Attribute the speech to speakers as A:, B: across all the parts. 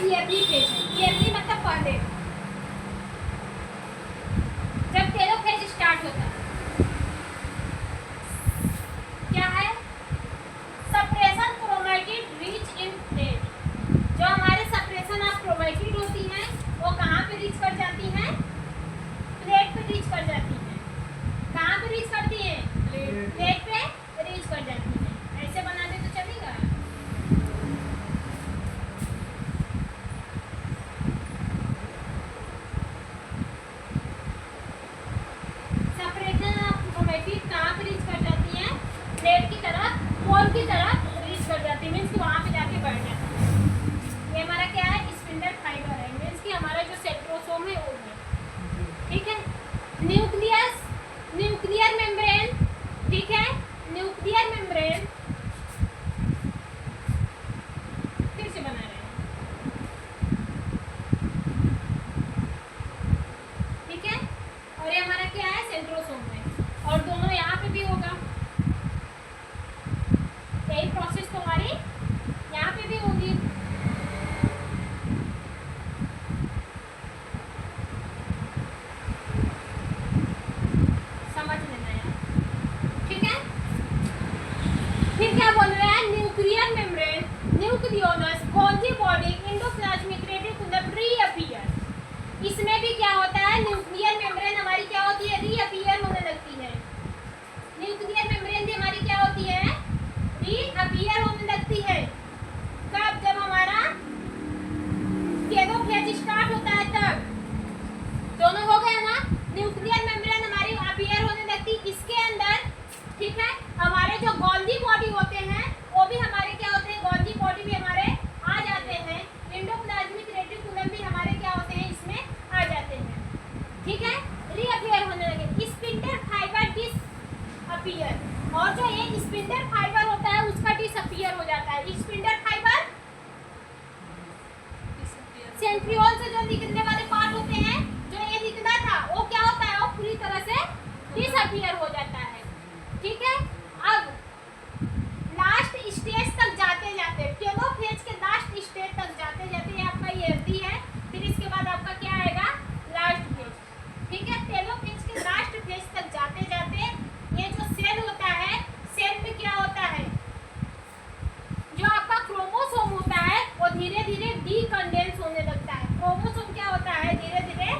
A: Yearly phase है। Yearly मतलब per day, जब टेलोफेज स्टार्ट होता है। क्या है? सप्रेशन क्रोमैटिड रीच इन प्लेट। जो हमारे सप्रेशन ऑफ क्रोमैटिड होती है वो कहाँ पे रीच कर जाती हैं? प्लेट पे रीच कर जाती हैं। कहाँ पे रीच करती हैं? प्लेट पे रीच कर जाती हैं। ऐसे बना दे तो चलेगा? सप्रेशन ऑफ क्रोमैटिड कहाँ पे रीच कर जाती हैं? प्लेट की तरफ, पोल की तरफ रीच कर जाती है, मीन्स कि वहाँ पे जाके बैठ जाती है। ये हमारा क्या है? स्पिंडल फाइबर है, मीन्स कि हमारा जो सेंट्रोसोम है वो है। ठीक है। न्यूक्लियस, न्यूक्लियर मेम्ब्रेन, ठीक है, न्यूक्लियर मेम्ब्रेन फिर से बना रहे हैं। ठीक है। और ये हमारा क्या है? सेंट्रोसोम है, और दोनों यहाँ पे भी होगा। यही प्रोसेस तो हमारी यहाँ पे भी होगी। समझ लेना यार। ठीक है। फिर क्या बोल रहे हैं? Nuclear membrane, nucleolus, Golgi body, endoplasmic reticulum reappear. इसमें भी क्या होता है? न्यूक्लियर मेम्ब्रेन हमारी क्या होती है? रीअपियर होने लगती है। न्यूक्लियर मेम्ब्रेन भी हमारी क्या होती है? रीअपियर होने लगती है। कब? जब हमारा टेलोफेज स्टार्ट होता है तब। दोनों हो गया ना? न्यूक्लियर मेम्ब्रेन हमारी अपीयर होने लगती इसके अंदर। ठीक है। हमारे जो गोल्गी बॉडी होते हैं वो भी हमारे क्या होते हैं? गोल्गी बॉडी भी हमारे आ जाते हैं। एंडोप्लाज्मिक रेटिकुलम भी हमारे क्या होते हैं? इसमें आ जाते हैं। ठीक है। रीअपियर होने लगे। स्पिंडल फाइबर डिसअपियर, और जो ये स्पिंडल फाइबर होता है उसका डिसअपियर हो जाता है। स्पिंडल फाइबर सेंट्रियोल से जो निकलने वाले पार्ट होते हैं, जो ये निकला था वो क्या होता है? वो पूरी तरह से डिसअपियर हो जाता है। ठीक है। अब लास्ट स्टेज तक जाते जाते, टेलोफेज के लास्ट स्टेज तक जाते जाते, ये आपका ईयरली है, फिर इसके बाद आपका क्या आएगा? Last phase. ठीक है। टेलोफेज के लास्ट फेज तक जाते जाते ये जो सेल होता है, सेल में क्या होता है? जो आपका क्रोमोसोम होता है वो धीरे धीरे डीकंडेंस होने लगता है। क्रोमोसोम क्या होता है? धीरे धीरे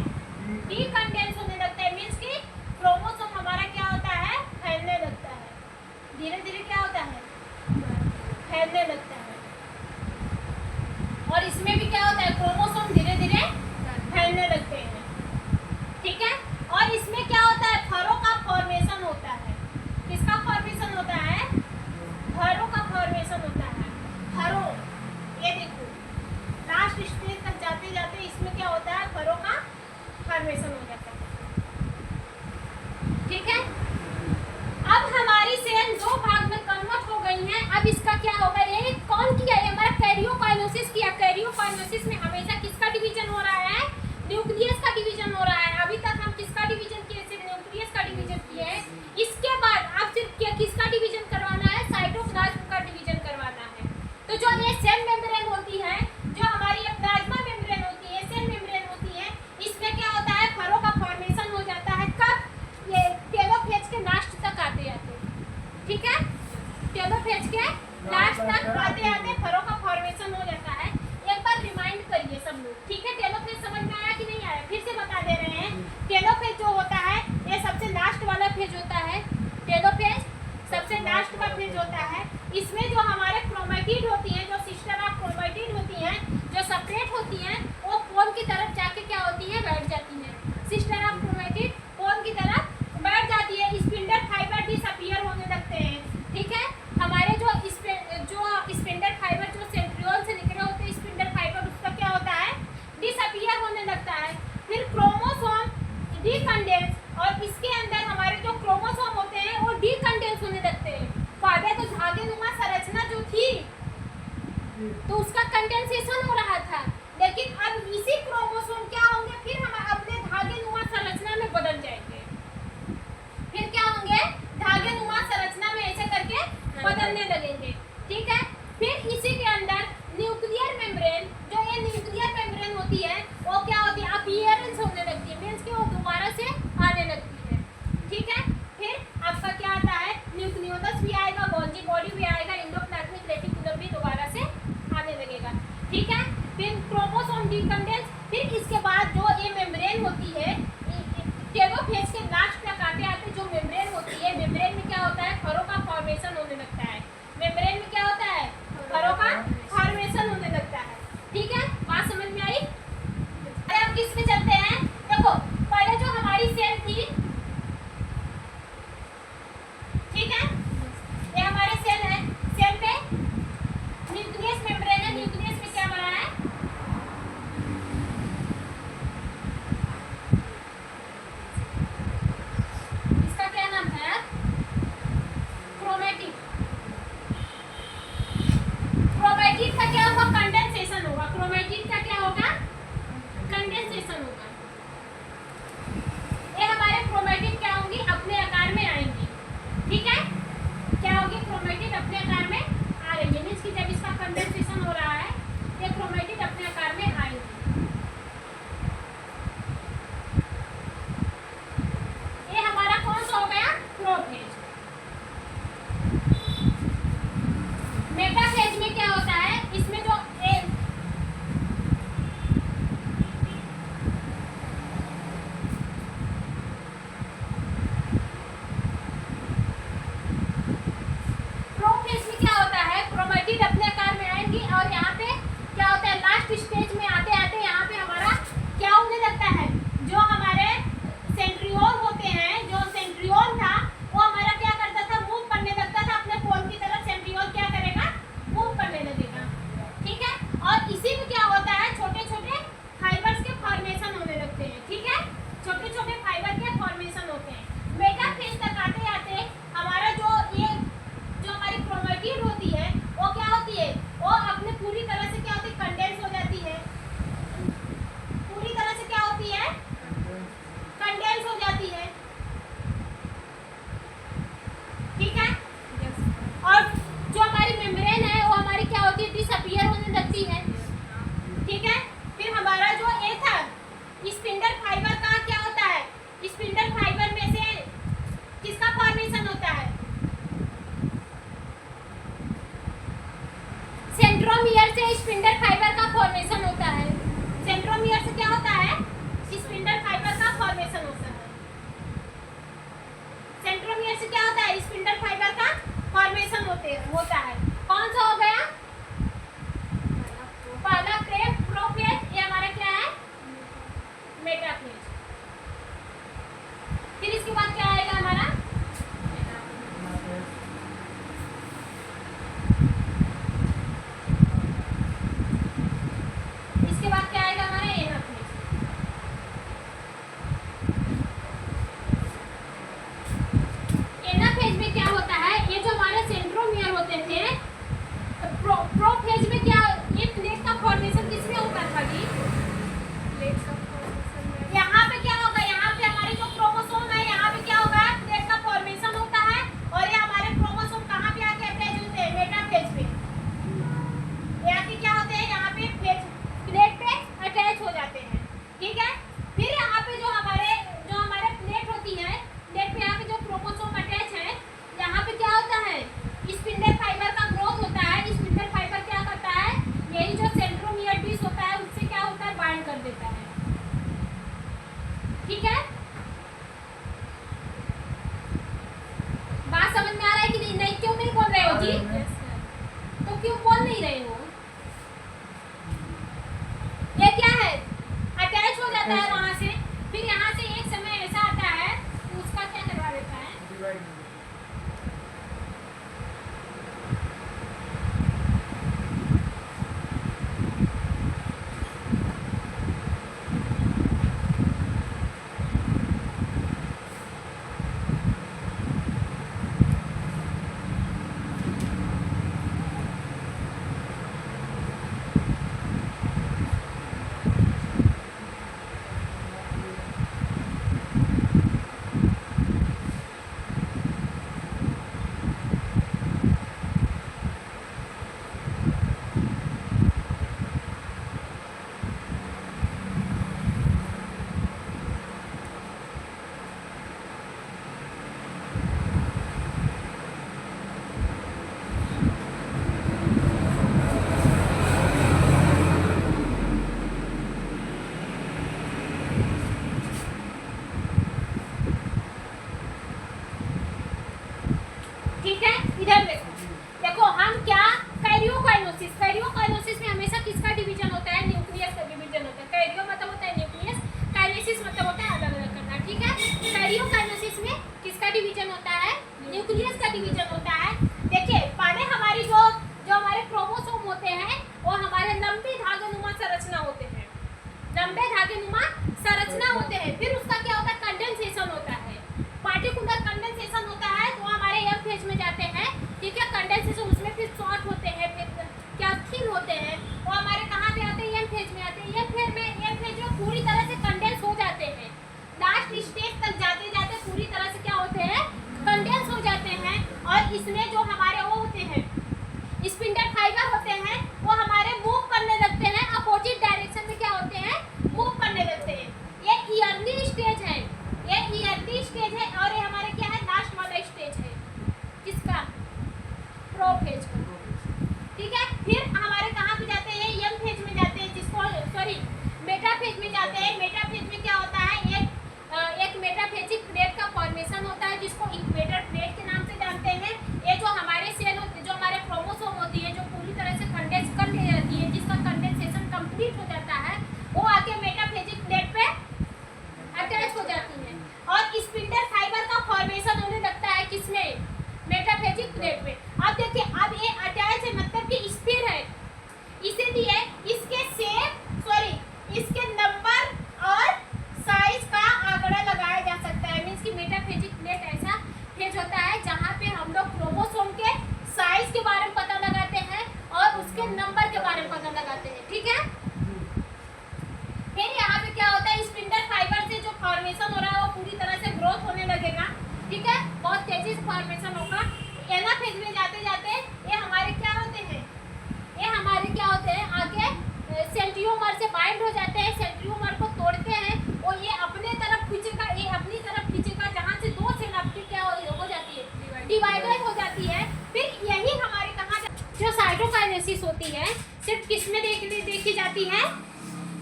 A: डीकंडेंस होने लगता है, मीन्स कि क्रोमोसोम हमारा क्या होता है? फैलने लगता है। धीरे धीरे क्या होता है? फैलने लगता है। और इसमें भी क्या होता है? क्रोमोसोम धीरे धीरे फैलने लगते हैं। ठीक है। और इसमें क्या होता है? फरों का फॉर्मेशन होता है। किसका फॉर्मेशन होता है? फरों का फॉर्मेशन होता है। फरों, ये देखो लास्ट स्टेज तक जाते जाते इसमें क्या होता है? फरों का फॉर्मेशन हो जाता है। ठीक है। अब हमारी सेल दो भाग में कन्वर्ट हो गई हैं। अब इसका क्या होगा? ये कौन किया? ये हमारा कैरियोकाइनेसिस किया। कैरियोकाइनेसिस में हमेशा किसका डिवीजन हो रहा है? न्यूक्लियस का डिवीजन हो रहा है। अभी तक हम किसका डिवीजन किए? सिर्फ न्यूक्लियस का डिवीजन किए हैं। इसके बाद अब सिर्फ किसका डिवीजन करवाना है? साइटोप्लाज्म का डिवीजन करवाना है। तो जो ये सेल मेम्ब्रेन होती है, जो हमारी ये प्लाज्मा मेम्ब्रेन होती है, सेल मेम्ब्रेन होती है, इसमें क्या होता है? फरों का फॉर्मेशन हो जाता है। कब? ये टेलोफेज के लास्ट तक आते आते। ठीक है। टेलोफेज के लास्ट तक आते आते फरों का फॉर्मेशन हो जाता है। एक बार रिमाइंड करिए सब लोग। ठीक है। टेलोफेज समझ में आया कि नहीं आया? फिर से बता दे रहे हैं। टेलोफेज जो होता है ये सबसे लास्ट वाला फेज होता है। टेलोफेज सबसे लास्ट का फेज होता है। इसमें जो हमारे क्रोमैटिड होती हैं, जो सिस्टर ऑफ क्रोमैटिड होती हैं, जो सेपरेट होती हैं, वो पोल की तरफ जाके क्या होती है? बैठ जाती हैं। सिस्टर ऑफ क्रोमैटिड पोल की तरफ बैठ जाती है। स्पिंडल फाइबर डिसअपियर होने लगते हैं। ठीक है। हमारे जो स्पिंडल फाइबर जो सेंट्रियोल से निकले होते हैं, स्पिंडल फाइबर, उसका क्या होता है? डिसअपियर होने लगता है। फिर क्रोमोसोम डीकंडेंस, और इसके अंदर हमारे जो क्रोमोसोम होते हैं वो डीकंडेंस होने लगते हैं। पहले तो धागेनुमा संरचना जो थी तो उसका कंडेंसेशन हो रहा था, लेकिन अब इसी क्रोमोसोम क्या होंगे? फिर हम अपने धागेनुमा संरचना में बदल जाएंगे। फिर क्या होंगे? धागेनुमा संरचना में ऐसे करके बदलने लगेंगे। ठीक है। फिर इसी के अंदर न्यूक्लियर मेम्ब्रेन, जो ये न्यूक्लियर और इसी में क्या होता है, छोटे छोटे फाइबर्स के फॉर्मेशन होने लगते हैं। ठीक है, छोटे छोटे फाइबर के फॉर्मेशन होते हैं। मेटाफेज तक आते आते हमारा जो हमारी क्रोमेटिड होती है वो क्या होती है, वो अपने पूरी तरह से क्या होती है, कंडेंस हो जाती है। पूरी तरह से क्या होती है, कंडेंस हो जाती है। ठीक है, और जो हमारी मेम्ब्रेन है वो हमारी क्या होती है, डिसअपीयर होने लगती है। ठीक है, फिर हमारा जो ये था स्पिंडल फाइबर का क्या होता है, स्पिंडल फाइबर में से किसका फॉर्मेशन होता है, सेंट्रोमियर से स्पिंडल फाइबर का फॉर्मेशन होता है। सेंट्रोमियर से क्या होता है, स्पिंडल फाइबर का फॉर्मेशन होता है। सेंट्रोमियर से क्या होता है, स्पिंडल फाइबर का फॉर्मेशन होता है। कौन सा हो गया, पहला प्रोफेज, ये हमारा क्या है, मेटाफेज। फिर इसके बाद क्या आएगा हमारा, इसके बाद क्या आएगा हमारा एनाफेज। एनाफेज में क्या होता है, ये जो हमारे सेंट्रोमियर होते थे, प्रोफेज में क्या, ये प्लेट का फॉर्मेशन किसमें होता था जी, यहाँ पे क्या होगा, यहाँ पे हमारे जो क्रोमोसोम है यहाँ पे क्या होगा, प्लेट का फॉर्मेशन होता है। और ये हमारे क्रोमोसोम कहाँ पे आके अटैच होते हैं, मेटाफेज पे। यहाँ पे क्या होते हैं, यहाँ पे प्लेट पे अटैच हो जाते हैं। ठीक है, फिर यहाँ पे जो हमारे प्लेट होती है, प्लेट पे यहाँ पे जो क्रोमोसोम अटैच है, यहाँ पे क्या होता है, स्पिंडल फाइबर का ग्रोथ होता है। स्पिंडल फाइबर क्या करता है, यही जो सेंट्रोमियर डिश होता है उससे क्या होता है, बाइंड कर देता है। ठीक है, बात समझ में आ रहा है कि नहीं, नहीं क्यों नहीं बोल रहे हो जी, तो क्यों बोल नहीं रहे हो, ये क्या है, अटैच हो जाता है वहां से। फिर यहाँ से एक समय ऐसा आता है तो उसका क्या करवा देता है, ठीक है, इधर देखो, देखो हम क्या, कैरियोकाइनेसिस में हमेशा किसका डिवीजन होता है, न्यूक्लियस का डिवीजन होता है। कैरियो मतलब होता है न्यूक्लियस, काइनेसिस मतलब होता है अलग अलग करना। ठीक है, कैरियोकाइनेसिस में किसका डिवीजन होता है, न्यूक्लियस का डिवीजन होता है। देखिए पहले हमारी जो हमारे क्रोमोसोम होते हैं वो हमारे लंबे धागेनुमा संरचना होते हैं, लंबे धागेनुमा संरचना होते हैं। फिर उसका क्या होता है, कंडेंसेशन होता है, पार्टिकुलर कंडेंसेशन होता है, तो हमारे एम फेज में जाते हैं। ठीक है, कंडेंसेशन, उसमें फिर शॉर्ट होते हैं, फिर क्या थिन होते हैं, वो हमारे कहाँ पे आते हैं, एम फेज में आते हैं। एम फेज में पूरी तरह से कंडेंस हो जाते हैं, लास्ट स्टेज तक जाते जाते पूरी तरह से क्या होते हैं, कंडेंस हो जाते हैं। और इसमें जो हमारे वो होते हैं, स्पिंडल फाइबर होते हैं, वो हमारे मूव करने लगते हैं, अपोजिट डायरेक्शन में क्या होते हैं, मूव करने लगते हैं। ये ईयरली स्टेज है, ये ईयरली स्टेज है, और ये हमारे क्या है, लास्ट वाला स्टेज है, किसका, प्रोफेज का। ठीक है, फिर हमारे कहाँ पे जाते हैं, एम फेज में जाते हैं, जिसको सॉरी मेटाफेज में जाते हैं। मेटाफेज में क्या होता है, एक मेटाफेजिक प्लेट का फॉर्मेशन होता है, जिसको इक्वेटर प्लेट के नाम से जानते हैं। ये जो हमारे सेल होते, जो हमारे क्रोमोसोम होती है, जो पूरी तरह से कंडेंस कर ली जाती है, जिसका कंडेंसेशन कंप्लीट हो जाता है, वो आके मेटाफेजिक प्लेट पे अटैच हो जाती है। और स्पिंडल फाइबर का फॉर्मेशन होने लगता है किसमें, मेटाफेजिक प्लेट पे। अब देखिए, अब ये अटैच है मतलब कि स्थिर है, इसीलिए फॉर्मेशन होगा। एनाफेज में जाते जाते ये हमारे क्या होते हैं, ये हमारे क्या होते हैं, आगे सेंट्रियोमर से बाइंड हो जाते हैं, सेंट्रियोमर को तोड़ते हैं और ये अपने तरफ खींचेगा, ये अपनी तरफ खींचेगा, जहाँ से दो सेल आपकी क्या हो जाती है, डिवाइडेड हो जाती है। फिर यही हमारे कहाँ जो साइटोकाइनेसिस होती है सिर्फ किस में देखी जाती है,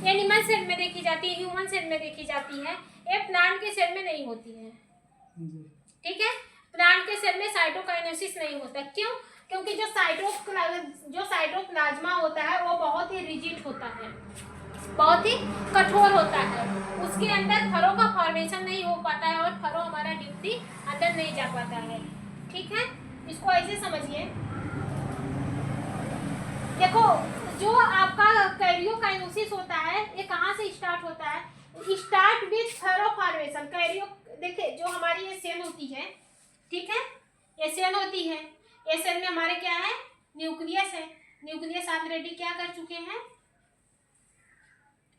A: एनिमल सेल में देखी जाती है, ह्यूमन सेल में देखी जाती है, ये प्लांट के सेल में नहीं होती है। ठीक है, प्लांट के सेल में साइटोकाइनेसिस नहीं होता। क्यों? क्योंकि जो साइटोप्लाज्मा होता है वो बहुत ही रिजिड होता है, बहुत ही कठोर होता है, उसके अंदर फरों का फॉर्मेशन नहीं हो पाता है और फरो हमारा डीपली अंदर नहीं जा पाता है। ठीक है, इसको ऐसे समझिए। देखो जो आपका कैरियोकाइनेसिस होता है ये कहाँ से स्टार्ट होता है, start with furrow formation. Cairo देखिए जो हमारी ये सेल होती है, ठीक है, ये सेल होती है, ये सेल में हमारे क्या है, न्यूक्लियस है, न्यूक्लियस ऑलरेडी क्या कर चुके हैं,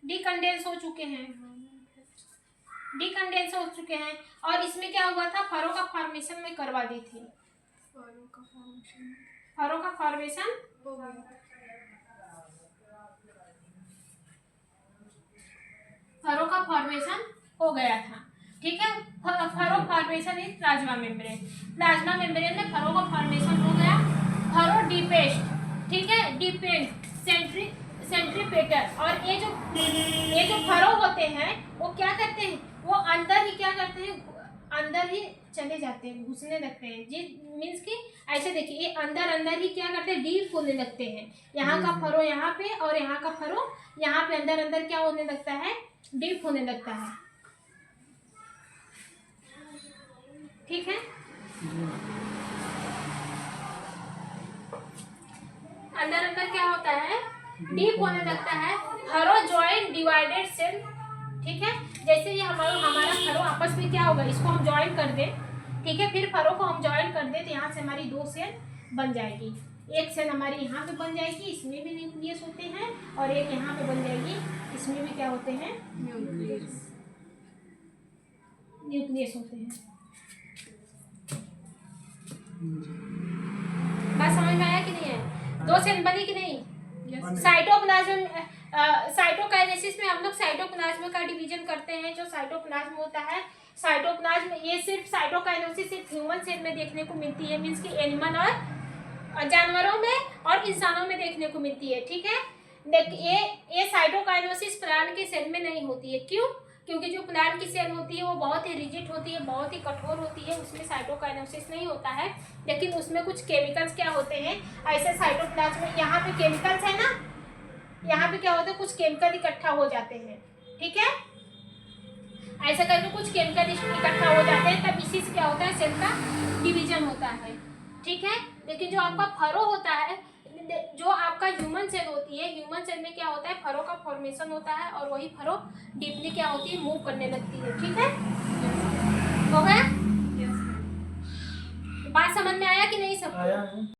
A: डिकंडेंस हो चुके हैं, डिकंडेंस हो चुके हैं और इसमें क्या हुआ था, फरो का फॉर्मेशन में करवा दी थी, फरो का फॉर्मेशन हो गया, फरो का फॉर्मेशन हो गया था। ठीक है, furrow formation is plasma membrane, plasma membrane में फरो का फॉर्मेशन हो गया, फरो डीपेस्ट, ठीक है, डीपेंट सेंट्रीपेटल। और ये जो फरो होते हैं वो क्या करते हैं, वो अंदर ही क्या करते हैं, अंदर ही चले जाते हैं, घुसने लगते हैं। जी मीन्स कि ऐसे देखिए ये अंदर ही क्या करते हैं, डीप होने लगते हैं। यहाँ का फरो यहाँ पे और यहाँ का फरो यहाँ पे अंदर क्या होने लगता है, डीप होने लगता है। ठीक है, अंदर क्या होता है, डीप होने लगता है। फरो जॉइंट डिवाइडेड सेल, ठीक है, जैसे ये हमारा फरो आपस में क्या होगा, इसको हम ज्वाइन कर दें, ठीक है, फिर फरो को हम ज्वाइन कर दें तो यहाँ से हमारी दो सेल बन जाएगी। एक सेल हमारी यहाँ पे बन जाएगी, इसमें भी न्यूक्लियस होते हैं, और एक यहाँ पे बन जाएगी, इसमें भी क्या होते हैं, न्यूक्लियस होते हैं। बात समझ में आया कि नहीं है, दो सेल बनी कि नहीं। साइटोप्लाज्म, साइटोकाइनेसिस में हम लोग साइटोप्लाज्म का डिवीजन करते हैं। जो साइटोप्लाज्म होता है, साइटोप्लाज्म ये सिर्फ साइटोकाइनेसिस सिर्फ ह्यूमन सेल में देखने को मिलती है, मीन्स कि एनिमल और जानवरों में और इंसानों में देखने को मिलती है। ठीक है, ये साइटोकाइनेसिस प्लांट के सेल में नहीं होती है। क्यों? क्योंकि जो प्लांट की सेल होती है वो बहुत ही रिजिड होती है, बहुत ही कठोर होती है, उसमें साइटोकाइनेसिस नहीं होता है। लेकिन उसमें कुछ केमिकल्स क्या होते हैं, ऐसे साइटोप्लाज्म में यहाँ पे केमिकल्स है ना, यहाँ पे क्या होता है, कुछ केमिकल इकट्ठा हो जाते हैं। ठीक है, ऐसा करके कुछ केमिकल इकट्ठा हो जाते हैं, तब इसी से क्या होता है, सेल का डिवीजन होता है। ठीक है, लेकिन जो आपका फरो होता है, जो आपका ह्यूमन सेल होती है, ह्यूमन सेल में क्या होता है, फरो का फॉर्मेशन होता है और वही फरो डीपली क्या होती है, मूव करने लगती है। ठीक है, हो गया, बात समझ में आया कि नहीं सबको?